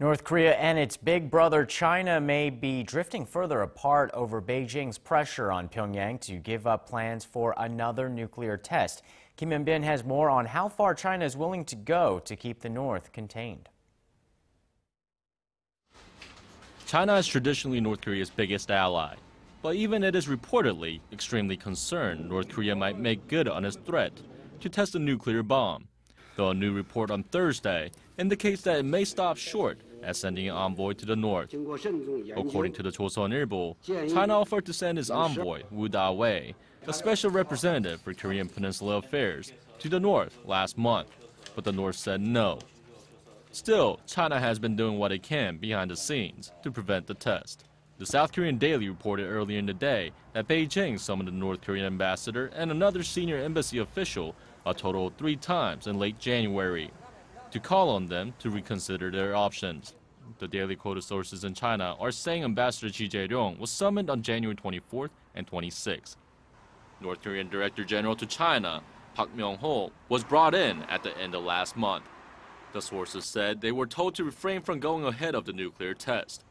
North Korea and its big brother China may be drifting further apart over Beijing's pressure on Pyongyang to give up plans for another nuclear test. Kim Hyun-bin has more on how far China is willing to go to keep the North contained. China is traditionally North Korea's biggest ally, but even it is reportedly extremely concerned North Korea might make good on its threat to test a nuclear bomb, though a new report on Thursday indicates that it may stop short at sending an envoy to the north. According to the Chosun Ilbo, China offered to send its envoy, Wu Dawei, a special representative for Korean Peninsula Affairs, to the north last month, but the north said no. Still, China has been doing what it can behind the scenes to prevent the test. The South Korean Daily reported earlier in the day that Beijing summoned the North Korean ambassador and another senior embassy official a total of 3 times in late January, to call on them to reconsider their options. The Daily quoted sources in China are saying Ambassador Ji Jae-ryong was summoned on January 24th and 26th. North Korean Director General to China, Park Myung-ho, was brought in at the end of last month. The sources said they were told to refrain from going ahead of the nuclear test.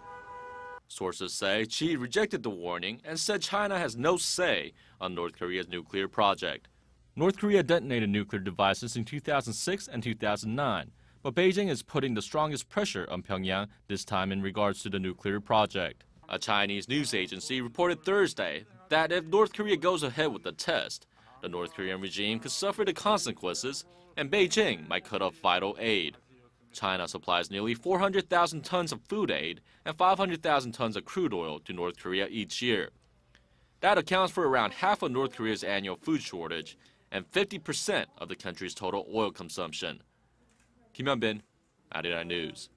Sources say Chi rejected the warning and said China has no say on North Korea's nuclear project. North Korea detonated nuclear devices in 2006 and 2009, but Beijing is putting the strongest pressure on Pyongyang this time in regards to the nuclear project. A Chinese news agency reported Thursday that if North Korea goes ahead with the test, the North Korean regime could suffer the consequences and Beijing might cut off vital aid. China supplies nearly 400,000 tons of food aid and 500,000 tons of crude oil to North Korea each year. That accounts for around half of North Korea's annual food shortage and 50% of the country's total oil consumption. Kim Hyun-bin, Arirang News.